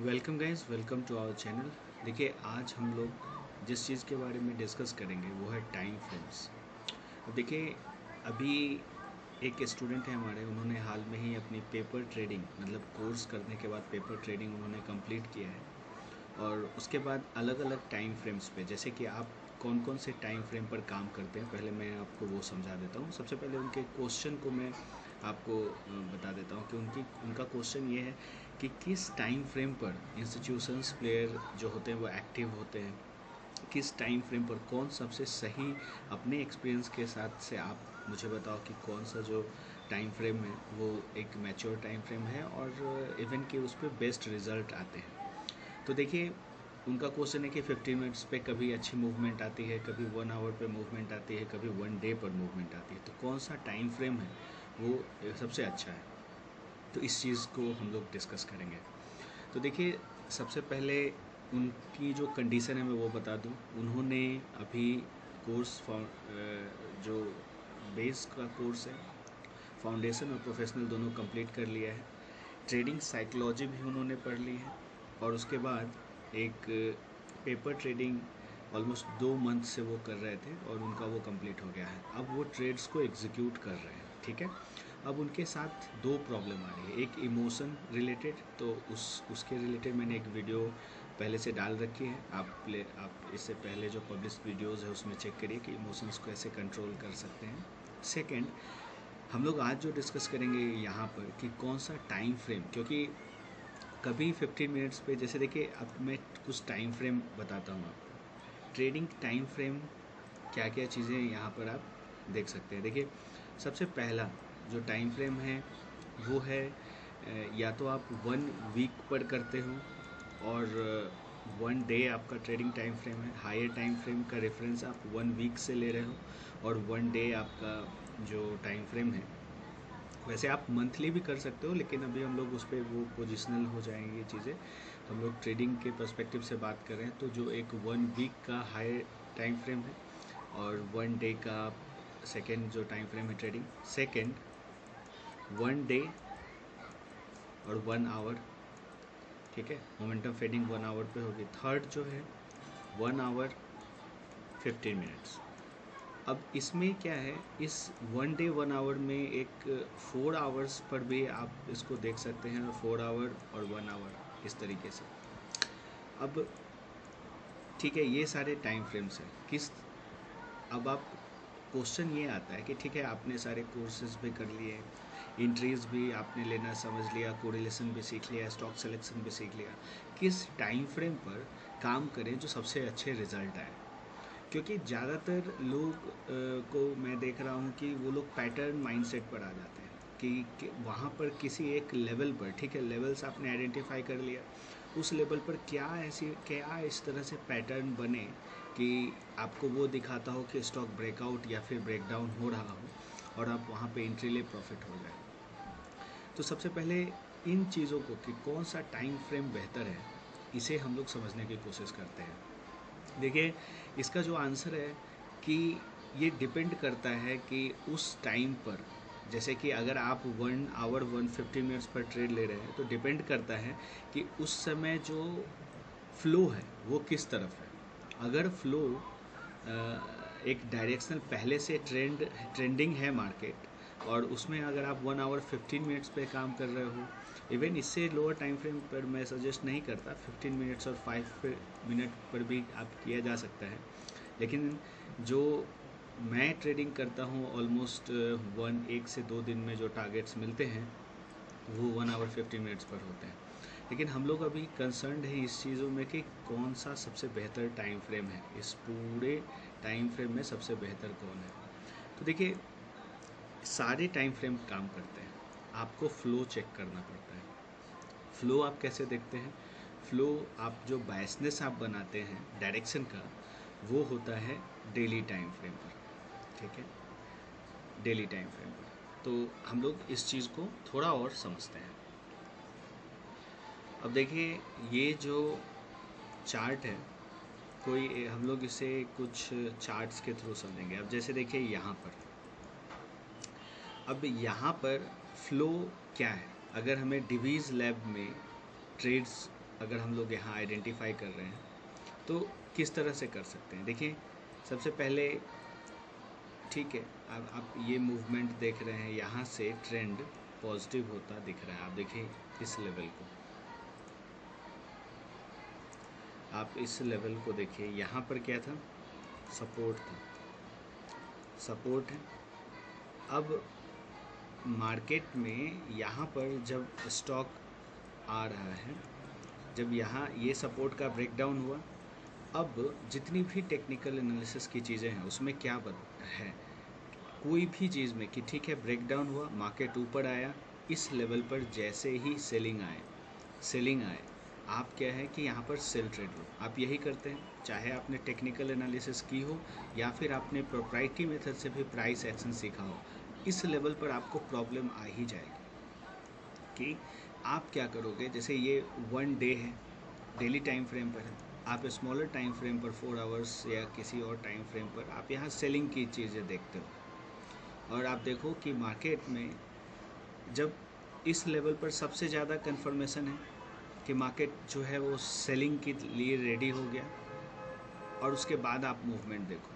Welcome guys, welcome to our channel. देखिए, आज हम लोग जिस चीज़ के बारे में डिस्कस करेंगे वो है टाइम फ्रेम्स। अब देखिए, अभी एक स्टूडेंट है हमारे, उन्होंने हाल में ही अपनी पेपर ट्रेडिंग मतलब कोर्स करने के बाद पेपर ट्रेडिंग उन्होंने कंप्लीट किया है। और उसके बाद अलग अलग टाइम फ्रेम्स पे, जैसे कि आप कौन कौन से टाइम फ्रेम पर काम करते हैं, पहले मैं आपको वो समझा देता हूँ। सबसे पहले उनके क्वेश्चन को मैं आपको बता देता हूँ कि उनका क्वेश्चन ये है कि किस टाइम फ्रेम पर इंस्टीट्यूशंस प्लेयर जो होते हैं वो एक्टिव होते हैं, किस टाइम फ्रेम पर कौन सबसे सही, अपने एक्सपीरियंस के साथ से आप मुझे बताओ कि कौन सा जो टाइम फ्रेम है वो एक मैच्योर टाइम फ्रेम है और इवन कि उस पर बेस्ट रिजल्ट आते हैं। तो देखिए, उनका क्वेश्चन है कि 15 मिनट्स पे कभी अच्छी मूवमेंट आती है, कभी 1 आवर पे मूवमेंट आती है, कभी 1 डे पर मूवमेंट आती है, तो कौन सा टाइम फ्रेम है वो सबसे अच्छा है। तो इस चीज़ को हम लोग डिस्कस करेंगे। तो देखिए, सबसे पहले उनकी जो कंडीशन है मैं वो बता दूं। उन्होंने अभी कोर्स जो बेस का कोर्स है, फाउंडेशन और प्रोफेशनल दोनों कंप्लीट कर लिया है। ट्रेडिंग साइकोलॉजी भी उन्होंने पढ़ ली है और उसके बाद एक पेपर ट्रेडिंग ऑलमोस्ट 2 मंथ से वो कर रहे थे और उनका वो कंप्लीट हो गया है। अब वो ट्रेड्स को एग्जीक्यूट कर रहे हैं, ठीक है। अब उनके साथ दो प्रॉब्लम आ रही है, एक इमोशन रिलेटेड, तो उसके रिलेटेड मैंने एक वीडियो पहले से डाल रखी है। आप इससे पहले जो पब्लिश वीडियोज़ है उसमें चेक करिए कि इमोशंस को ऐसे कंट्रोल कर सकते हैं। सेकेंड, हम लोग आज जो डिस्कस करेंगे यहाँ पर कि कौन सा टाइम फ्रेम, क्योंकि कभी 15 मिनट्स पे, जैसे देखिए अब मैं कुछ टाइम फ्रेम बताता हूँ आपको। ट्रेडिंग टाइम फ्रेम क्या क्या चीज़ें यहाँ पर आप देख सकते हैं। देखिए, सबसे पहला जो टाइम फ्रेम है वो है या तो आप 1 वीक पर करते हो और 1 डे आपका ट्रेडिंग टाइम फ्रेम है। हायर टाइम फ्रेम का रेफरेंस आप 1 वीक से ले रहे हो और 1 डे आपका जो टाइम फ्रेम है, वैसे आप मंथली भी कर सकते हो, लेकिन अभी हम लोग उस पर वो पोजिशनल हो जाएंगी ये चीज़ें। हम लोग ट्रेडिंग के पर्सपेक्टिव से बात कर रहे हैं, तो जो एक 1 वीक का हाई टाइम फ्रेम है और 1 डे का सेकेंड जो टाइम फ्रेम है ट्रेडिंग, सेकेंड 1 डे और 1 आवर, ठीक है। मोमेंटम फेडिंग 1 आवर पे होगी। थर्ड जो है 1 आवर 15 मिनट्स। अब इसमें क्या है, इस 1 डे 1 आवर में एक 4 आवर्स पर भी आप इसको देख सकते हैं, और 4 आवर और 1 आवर इस तरीके से। अब ठीक है, ये सारे टाइम फ्रेम्स हैं किस। अब आप क्वेश्चन ये आता है कि ठीक है, आपने सारे कोर्सेज भी कर लिए, इंट्रीज भी आपने लेना समझ लिया, कोरिलेशन भी सीख लिया, स्टॉक सिलेक्शन भी सीख लिया, किस टाइम फ्रेम पर काम करें जो सबसे अच्छे रिजल्ट आए। क्योंकि ज़्यादातर लोग को मैं देख रहा हूँ कि वो लोग पैटर्न माइंडसेट पर आ जाते हैं कि वहाँ पर किसी एक लेवल पर, ठीक है, लेवल्स आपने आइडेंटिफाई कर लिया, उस लेवल पर क्या इस तरह से पैटर्न बने कि आपको वो दिखाता हो कि स्टॉक ब्रेकआउट या फिर ब्रेकडाउन हो रहा हो और आप वहाँ पे एंट्री ले प्रॉफिट हो जाए। तो सबसे पहले इन चीज़ों को कि कौन सा टाइम फ्रेम बेहतर है, इसे हम लोग समझने की कोशिश करते हैं। देखिए, इसका जो आंसर है कि ये डिपेंड करता है कि उस टाइम पर, जैसे कि अगर आप 1 आवर 150 मिनट्स पर ट्रेड ले रहे हैं, तो डिपेंड करता है कि उस समय जो फ्लो है वो किस तरफ है। अगर फ्लो एक डायरेक्शनल पहले से ट्रेंडिंग है मार्केट, और उसमें अगर आप 1 आवर 15 मिनट्स पे काम कर रहे हो, इवन इससे लोअर टाइम फ्रेम पर मैं सजेस्ट नहीं करता, 15 मिनट्स और 5 मिनट पर भी आप किया जा सकता है। लेकिन जो मैं ट्रेडिंग करता हूँ ऑलमोस्ट 1 से 2 दिन में जो टारगेट्स मिलते हैं वो 1 आवर 50 मिनट्स पर होते हैं। लेकिन हम लोग अभी कंसर्न्ड है इस चीज़ों में कि कौन सा सबसे बेहतर टाइम फ्रेम है, इस पूरे टाइम फ्रेम में सबसे बेहतर कौन है। तो देखिए, सारे टाइम फ्रेम काम करते हैं, आपको फ़्लो चेक करना पड़ता है। फ़्लो आप कैसे देखते हैं? फ़्लो आप जो बायसनेस आप बनाते हैं डायरेक्शन का, वो होता है डेली टाइम फ्रेम पर, ठीक है, डेली टाइम फ्रेम पर। तो हम लोग इस चीज़ को थोड़ा और समझते हैं। अब देखिए, ये जो चार्ट है, कोई हम लोग इसे कुछ चार्ट्स के थ्रू समझेंगे। अब जैसे देखिए यहाँ पर, अब यहाँ पर फ्लो क्या है, अगर हमें डिवीज़ लैब में ट्रेड्स अगर हम लोग यहाँ आइडेंटिफाई कर रहे हैं तो किस तरह से कर सकते हैं। देखिए सबसे पहले ठीक है, अब आप ये मूवमेंट देख रहे हैं, यहाँ से ट्रेंड पॉजिटिव होता दिख रहा है। आप देखिए इस लेवल को, आप इस लेवल को देखिए, यहाँ पर क्या था, सपोर्ट था, सपोर्ट है। अब मार्केट में यहाँ पर जब स्टॉक आ रहा है, जब यहाँ ये सपोर्ट का ब्रेकडाउन हुआ, अब जितनी भी टेक्निकल एनालिसिस की चीज़ें हैं उसमें क्या है, कोई भी चीज़ में कि ठीक है ब्रेकडाउन हुआ, मार्केट ऊपर आया, इस लेवल पर जैसे ही सेलिंग आए, आप क्या है कि यहाँ पर सेल ट्रेड लो। आप यही करते हैं, चाहे आपने टेक्निकल एनालिसिस की हो या फिर आपने प्रोप्राइटरी मेथड से भी प्राइस एक्शन सीखा हो, इस लेवल पर आपको प्रॉब्लम आ ही जाएगी कि आप क्या करोगे। जैसे ये 1 डे है, डेली टाइम फ्रेम पर है, आप स्मॉलर टाइम फ्रेम पर 4 आवर्स या किसी और टाइम फ्रेम पर आप यहाँ सेलिंग की चीज़ें देखते हो, और आप देखो कि मार्केट में जब इस लेवल पर सबसे ज़्यादा कन्फर्मेशन है कि मार्केट जो है वो सेलिंग के लिए रेडी हो गया, और उसके बाद आप मूवमेंट देखो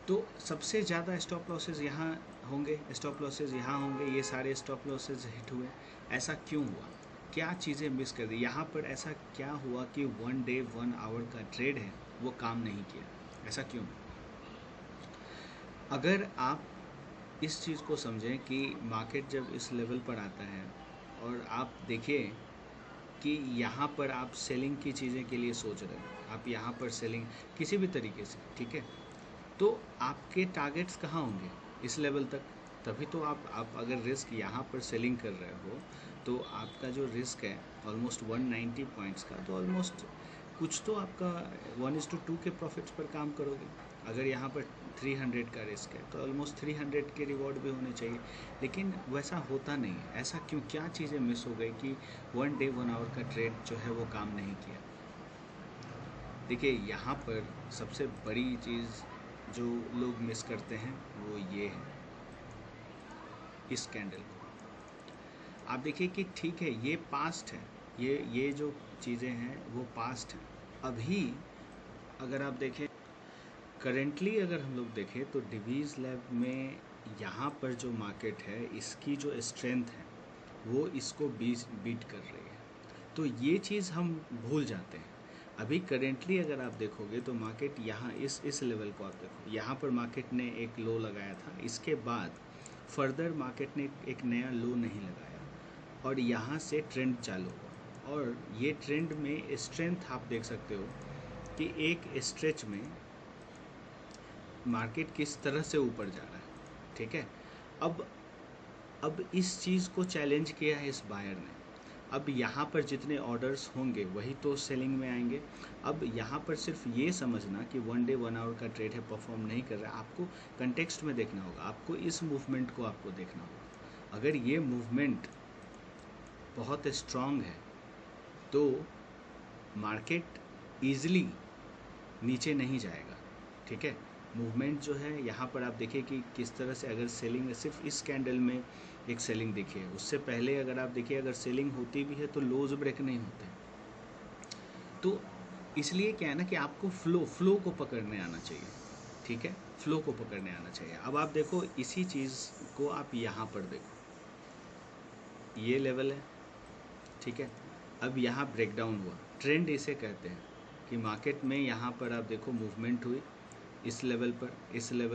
तो सबसे ज़्यादा स्टॉप लॉसेस यहाँ होंगे, स्टॉप लॉसेस यहाँ होंगे, ये सारे स्टॉप लॉसेस हिट हुए। ऐसा क्यों हुआ, क्या चीज़ें मिस कर दी यहाँ पर, ऐसा क्या हुआ कि 1 डे 1 आवर का ट्रेड है वो काम नहीं किया, ऐसा क्यों। अगर आप इस चीज़ को समझें कि मार्केट जब इस लेवल पर आता है और आप देखिए कि यहाँ पर आप सेलिंग की चीज़ें के लिए सोच रहे हैं, आप यहाँ पर सेलिंग किसी भी तरीके से, ठीक है, तो आपके टारगेट्स कहाँ होंगे, इस लेवल तक। तभी तो आप अगर रिस्क यहाँ पर सेलिंग कर रहे हो तो आपका जो रिस्क है ऑलमोस्ट 190 पॉइंट्स का, तो ऑलमोस्ट कुछ तो आपका 1:2 के प्रॉफिट्स पर काम करोगे। अगर यहाँ पर 300 का रिस्क है तो ऑलमोस्ट 300 के रिवॉर्ड भी होने चाहिए, लेकिन वैसा होता नहीं है। ऐसा क्यों, क्या चीज़ें मिस हो गई कि 1 डे 1 आवर का ट्रेड जो है वो काम नहीं किया। देखिए यहाँ पर सबसे बड़ी चीज़ जो लोग मिस करते हैं वो ये है, इस कैंडल को आप देखिए कि ठीक है ये पास्ट है, ये जो चीज़ें हैं वो पास्ट हैं। अभी अगर आप देखें करेंटली, अगर हम लोग देखें तो डिवीज़ लैब में यहाँ पर जो मार्केट है इसकी जो स्ट्रेंथ है वो इसको बीट कर रही है, तो ये चीज़ हम भूल जाते हैं। अभी करेंटली अगर आप देखोगे तो मार्केट यहाँ इस लेवल को आप देखो, यहाँ पर मार्केट ने एक लो लगाया था, इसके बाद फर्दर मार्केट ने एक नया लो नहीं लगाया और यहाँ से ट्रेंड चालू हुआ, और ये ट्रेंड में स्ट्रेंथ आप देख सकते हो कि एक स्ट्रेच में मार्केट किस तरह से ऊपर जा रहा है, ठीक है। अब इस चीज़ को चैलेंज किया है इस बायर ने। अब यहाँ पर जितने ऑर्डर्स होंगे वही तो सेलिंग में आएंगे। अब यहाँ पर सिर्फ ये समझना कि 1 डे 1 आवर का ट्रेड है, परफॉर्म नहीं कर रहा है, आपको कंटेक्स्ट में देखना होगा, आपको इस मूवमेंट को आपको देखना होगा। अगर ये मूवमेंट बहुत स्ट्रांग है तो मार्केट ईजिली नीचे नहीं जाएगा, ठीक है। मूवमेंट जो है यहाँ पर आप देखिए कि किस तरह से, अगर सेलिंग सिर्फ इस कैंडल में एक सेलिंग दिखी है, उससे पहले अगर आप देखिए अगर सेलिंग होती भी है तो लोज ब्रेक नहीं होते। तो इसलिए क्या है ना कि आपको फ्लो को पकड़ने आना चाहिए, ठीक है, फ्लो को पकड़ने आना चाहिए। अब आप देखो इसी चीज़ को आप यहाँ पर देखो, ये लेवल है, ठीक है। अब यहाँ ब्रेकडाउन हुआ, ट्रेंड इसे कहते हैं कि मार्केट में यहाँ पर आप देखो मूवमेंट हुई इस लेवल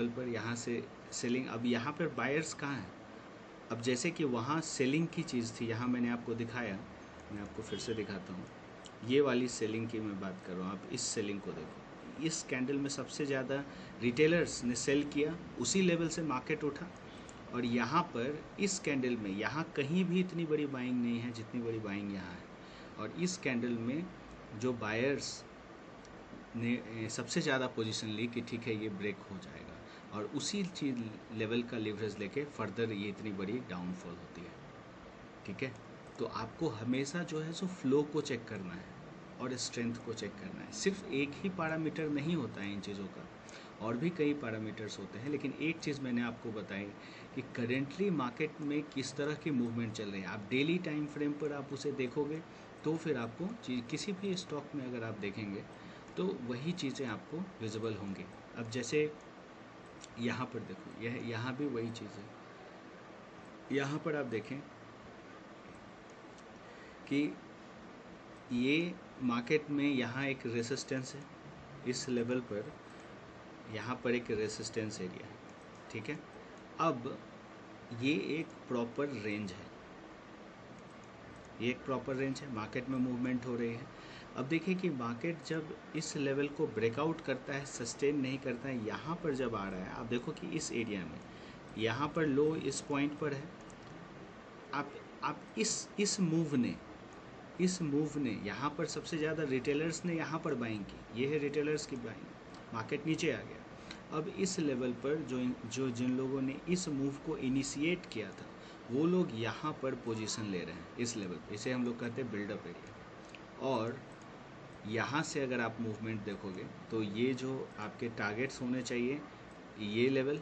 पर यहाँ से सेलिंग। अब यहाँ पर बायर्स कहाँ हैं, अब जैसे कि वहाँ सेलिंग की चीज़ थी, यहाँ मैंने आपको दिखाया, मैं आपको फिर से दिखाता हूँ, ये वाली सेलिंग की मैं बात कर रहा हूँ। आप इस सेलिंग को देखो, इस कैंडल में सबसे ज़्यादा रिटेलर्स ने सेल किया, उसी लेवल से मार्केट उठा, और यहाँ पर इस कैंडल में यहाँ कहीं भी इतनी बड़ी बाइंग नहीं है जितनी बड़ी बाइंग यहाँ है, और इस कैंडल में जो बायर्स ने सबसे ज़्यादा पोजीशन ली कि ठीक है ये ब्रेक हो जाएगा, और उसी चीज लेवल का लिवरेज लेके फर्दर ये इतनी बड़ी डाउनफॉल होती है, ठीक है। तो आपको हमेशा जो है सो फ्लो को चेक करना है और स्ट्रेंथ को चेक करना है। सिर्फ एक ही पैरामीटर नहीं होता है इन चीज़ों का, और भी कई पैरामीटर्स होते हैं, लेकिन एक चीज़ मैंने आपको बताई कि करेंटली मार्केट में किस तरह की मूवमेंट चल रही है। आप डेली टाइम फ्रेम पर आप उसे देखोगे तो फिर आपको किसी भी स्टॉक में अगर आप देखेंगे तो वही चीज़ें आपको विजिबल होंगी। अब जैसे यहाँ पर देखो, यहाँ भी वही चीज़ है। यहाँ पर आप देखें कि ये मार्केट में यहाँ एक रेसिस्टेंस है, इस लेवल पर यहाँ पर एक रेसिस्टेंस एरिया है, ठीक है। अब ये एक प्रॉपर रेंज है, ये एक प्रॉपर रेंज है, मार्केट में मूवमेंट हो रही है। अब देखिए कि मार्केट जब इस लेवल को ब्रेकआउट करता है, सस्टेन नहीं करता है, यहाँ पर जब आ रहा है, आप देखो कि इस एरिया में यहाँ पर लो इस पॉइंट पर है। आप इस मूव ने यहाँ पर सबसे ज़्यादा रिटेलर्स ने यहाँ पर बाइंग की, ये है रिटेलर्स की बाइंग, मार्केट नीचे आ गया। अब इस लेवल पर जिन लोगों ने इस मूव को इनिशिएट किया था वो लोग यहाँ पर पोजीशन ले रहे हैं इस लेवल पर, इसे हम लोग कहते हैं बिल्डअप एरिया। और यहाँ से अगर आप मूवमेंट देखोगे तो ये जो आपके टारगेट्स होने चाहिए, ये लेवल,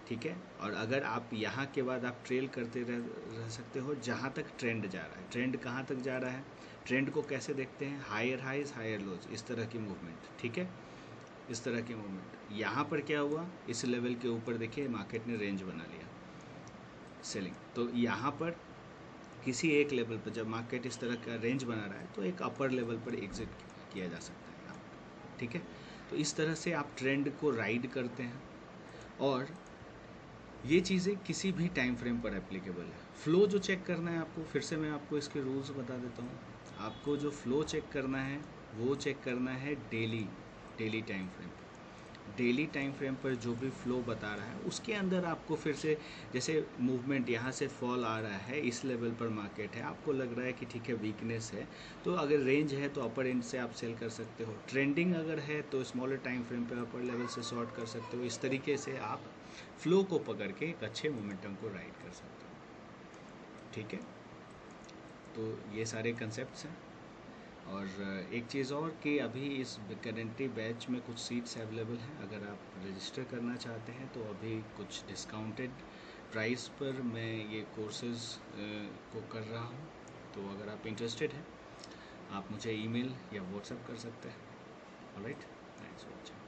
ठीक है। और अगर आप यहाँ के बाद आप ट्रेल करते रह सकते हो जहाँ तक ट्रेंड जा रहा है। ट्रेंड कहाँ तक जा रहा है, ट्रेंड को कैसे देखते हैं, हायर हाइज हायर लोज, इस तरह की मूवमेंट, ठीक है, इस तरह की मूवमेंट। यहाँ पर क्या हुआ, इस लेवल के ऊपर देखिए मार्केट ने रेंज बना लिया सेलिंग। तो यहाँ पर किसी एक लेवल पर जब मार्केट इस तरह का रेंज बना रहा है तो एक अपर लेवल पर एग्जिट किया जा सकता है यहाँ, ठीक है। तो इस तरह से आप ट्रेंड को राइड करते हैं और ये चीज़ें किसी भी टाइम फ्रेम पर एप्लीकेबल है। फ़्लो जो चेक करना है आपको, फिर से मैं आपको इसके रूल्स बता देता हूँ। आपको जो फ़्लो चेक करना है वो चेक करना है daily time frame. Daily time frame पर जो भी फ़्लो बता रहा है उसके अंदर आपको फिर से, जैसे मूवमेंट यहाँ से फॉल आ रहा है, इस लेवल पर मार्केट है, आपको लग रहा है कि ठीक है वीकनेस है, तो अगर रेंज है तो अपर एंड से आप सेल कर सकते हो। ट्रेंडिंग अगर है तो स्मॉलर टाइम फ्रेम पे अपर लेवल से शॉर्ट कर सकते हो। इस तरीके से आप फ्लो को पकड़ के एक अच्छे मोमेंटम को राइड कर सकते हो, ठीक है। तो ये सारे कंसेप्ट्स हैं। और एक चीज़ और कि अभी इस करेंटली बैच में कुछ सीट्स अवेलेबल हैं, अगर आप रजिस्टर करना चाहते हैं तो अभी कुछ डिस्काउंटेड प्राइस पर मैं ये कोर्सेज़ को कर रहा हूँ। तो अगर आप इंटरेस्टेड हैं आप मुझे ईमेल या व्हाट्सएप कर सकते हैं। Alright, thanks for watching.